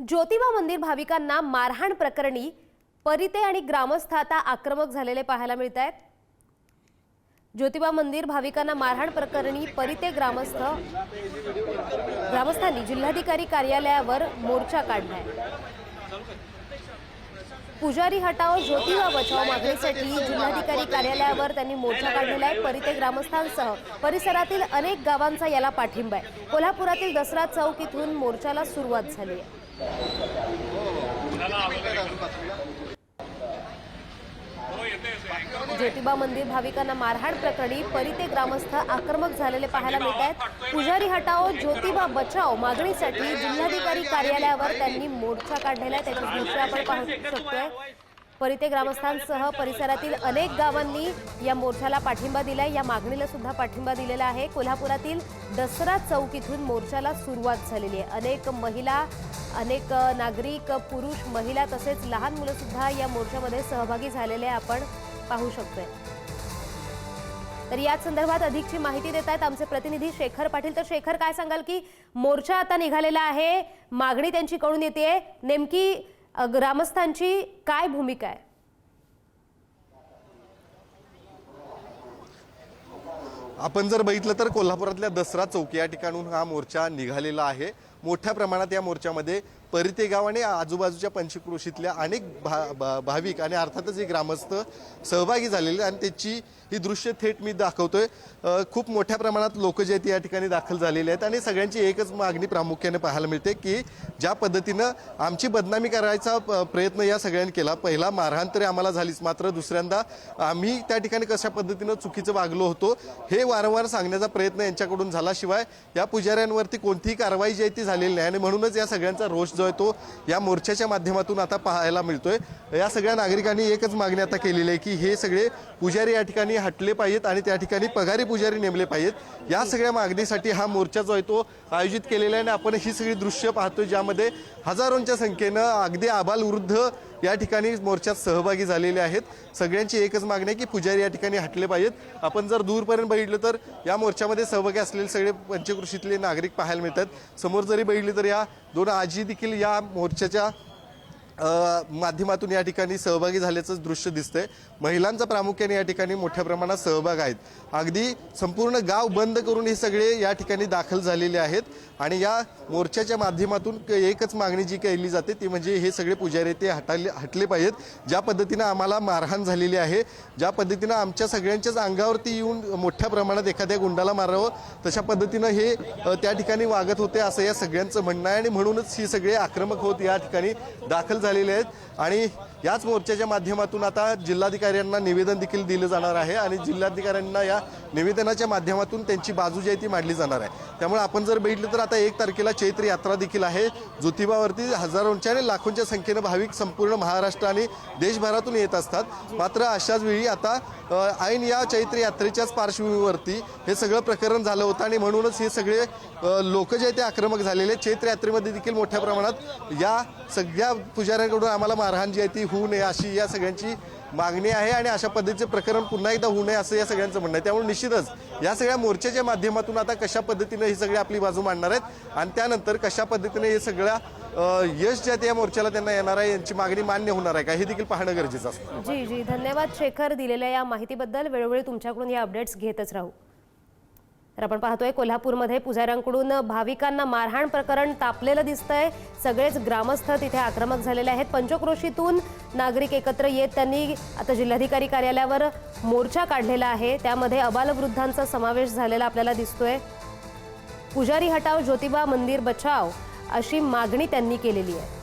ज्योतिबा मंदिर भाविकांना मारहाण प्रकरणी परिते आणि ग्रामस्थ आता आक्रमक झालेले पाहायला मिळत आहेत। ज्योतिबा मंदिर भाविकांना मारहाण प्रकरणी परिते ग्रामस्थांनी जिल्हाधिकारी कार्यालयावर मोर्चा काढलाय। पुजारी हटाओ ज्योतिबा बचाओ मागणीसाठी जिल्हाधिकारी कार्यालयावर त्यांनी मोर्चा काढलेला आहे। परिते ग्रामस्थांसह परिसरातील अनेक गावांचा याला पाठिंबा आहे। कोल्हापुरातील दसरा चौक इथून मोर्चाला सुरुवात झाली आहे। ज्योतिबा मंदिर भाविकांना मारहाण प्रकरणी परिते ग्रामस्थ आक्रमक झालेले पाहायला मिळत आहेत। पुजारी हटाओ ज्योतिबा बचाओ मागणीसाठी जिल्हाधिकारी कार्यालयावर त्यांनी मोर्चा काढलेला आहे। त्याची दृश्य आपण पाहू शकतोय। परिते ग्रामस्थांसह परिसरातील अनेक गावांनी या मोर्चाला पाठिंबा दिलाय, या मागणीला सुद्धा पाठिंबा दिलेला आहे। कोल्हापुरातील दसरा चौक इथून मोर्चाला सुरुवात झालेली आहे। अनेक महिला, अनेक नागरिक, पुरुष, महिला तसेच लहान मुलं सुद्धा या मोर्चामध्ये सहभागी झालेले आपण पाहू शकतोय। तर या संदर्भात अधिकची माहिती देत आहेत आमचे प्रतिनिधी शेखर पाटील। तर शेखर, काय सांगाल की मोर्चा आता निघालेला आहे, मागणी त्यांची कळून येते, नेमकी ग्रामस्थांची काय भूमिका आहे? आपण जर बघितलं तर कोल्हापुरातल्या दसरा चौक या ठिकाणून हा मोर्चा निघालेला आहे। मोठ्या प्रमाणात या मोर्चामध्ये परिते गाव आणि आजूबाजूच्या पंचक्रोशीतल्या अनेक भाविक आणि अर्थातच हे ग्रामस्थ सहभागी झालेले आणि त्याची ही दृश्य थेट मी दाखवतोय। खूप मोठ्या प्रमाणात लोक जे आहेत या ठिकाणी दाखल झालेले आहेत आणि सगळ्यांची एकच मागणी प्रामुख्याने पाहायला मिळते की ज्या पद्धतीनं आमची बदनामी करायचा प्रयत्न या सगळ्यांनी केला। पहिला मारहाण तरी आम्हाला झालीच, मात्र दुसऱ्यांदा आम्ही त्या ठिकाणी कशा पद्धतीनं चुकीचं वागलो होतो हे वारंवार सांगण्याचा प्रयत्न यांच्याकडून झाला। शिवाय या पुजाऱ्यांवरती कोणतीही कारवाई जी आहे ती झालेली नाही आणि म्हणूनच या सगळ्यांचा रोष जो आहे तो या मोर्चाच्या माध्यमातून आता पाहायला मिळतोय। या सगळ्या नागरिकांनी एकच मागणी आता केलेली आहे की हे सगळे पुजारी या ठिकाणी हटले पाहिजेत आणि त्या ठिकाणी पगारी पुजारी नेमले पाहिजेत। या सगळ्या मागणीसाठी हा मोर्चा जो आहे तो आयोजित केलेला आहे आणि आपण ही सगळी दृश्य पाहतोय ज्यामध्ये हजारोंच्या संख्येनं अगदी आबालवृद्ध या ठिकाणी मोर्चात सहभागी झालेले आहेत। सगळ्यांची एकच मागणी आहे की पुजारी या ठिकाणी हटले पाहिजेत। आपण जर दूरपर्यंत बघितलं तर या मोर्चामध्ये सहभागी असलेले सगळे पंचक्रोशीतले नागरिक पाहायला मिळतात। समोर जरी बघितले तर या दोन आजी देखील या मोर्चाच्या माध्यमातून या ठिकाणी सहभागी झाल्याचं दृश्य दिसतंय। महिलांचा प्रामुख्याने या ठिकाणी मोठ्या प्रमाणात सहभाग आहेत। अगदी संपूर्ण गाव बंद करून हे सगळे या ठिकाणी दाखल झालेले आहेत आणि या मोर्चाच्या माध्यमातून एकच मागणी जी केली जाते ती म्हणजे हे सगळे पुजारी ते हटले पाहिजेत। ज्या पद्धतीनं आम्हाला मारहाण झालेली आहे, ज्या पद्धतीनं आमच्या सगळ्यांच्याच अंगावरती येऊन मोठ्या प्रमाणात एखाद्या गुंडाला मारावं तशा पद्धतीनं हे त्या ठिकाणी वागत होते असं या सगळ्यांचं म्हणणं आहे आणि म्हणूनच ही सगळे आक्रमक होत या ठिकाणी दाखल झालेले आहेत। आणि याच मोर्चाच्या माध्यमातून आता जिल्हाधिकाऱ्यांना निवेदन देखील दिलं जाणार आहे आणि जिल्हाधिकाऱ्यांना या निवेदनाच्या माध्यमातून त्यांची बाजू जी आहे ती मांडली जाणार आहे। त्यामुळे आपण जर बघितलं तर आता 1 तारखेला चैत्र यात्रा देखील आहे। ज्योतिबावरती हजारोंच्या आणि लाखोंच्या संख्येनं भाविक संपूर्ण महाराष्ट्र आणि देशभरातून येत असतात। मात्र अशाच वेळी आता ऐन या चैत्र यात्रेच्याच पार्श्वभूमीवरती हे सगळं प्रकरण झालं होतं आणि म्हणूनच हे सगळे लोक जे आहेत ते आक्रमक झालेले। चैत्र यात्रेमध्ये देखील मोठ्या प्रमाणात या सगळ्या पुजाऱ्यांकडून आम्हाला मारहाण जी आहे ती होऊ नये अशी या सगळ्यांची मागणी आहे आणि अशा पद्धतीचे प्रकरण पुन्हा एकदा होऊ नये असं या सगळ्यांचं म्हणणं आहे। त्यामुळे निश्चितच या सगळ्या मोर्चाच्या माध्यमातून आता कशा पद्धतीने ही सगळी आपली बाजू मांडणार आहेत आणि त्यानंतर कशा पद्धतीने हे सगळ्या यश ज्या या मोर्चाला त्यांना येणार आहे यांची मागणी मान्य होणार आहे का हे देखील पाहणं गरजेचं असतं। जी जी, धन्यवाद शेखर दिलेल्या या माहितीबद्दल। वेळोवेळी तुमच्याकडून या अपडेट्स घेतच राहू। तर आपण पाहतोय कोल्हापूरमध्ये पुजाऱ्यांकडून भाविकांना मारहाण प्रकरण तापलेलं दिसतंय। सगळेच ग्रामस्थ तिथे आक्रमक झालेले आहेत। पंचक्रोशीतून नागरिक एकत्र येत त्यांनी आता जिल्हाधिकारी कार्यालयावर मोर्चा काढलेला आहे। त्यामध्ये अबालवृद्धांचा समावेश झालेला आपल्याला दिसतोय। पुजारी हटाओ ज्योतिबा मंदिर बचाओ अशी मागणी त्यांनी केलेली आहे।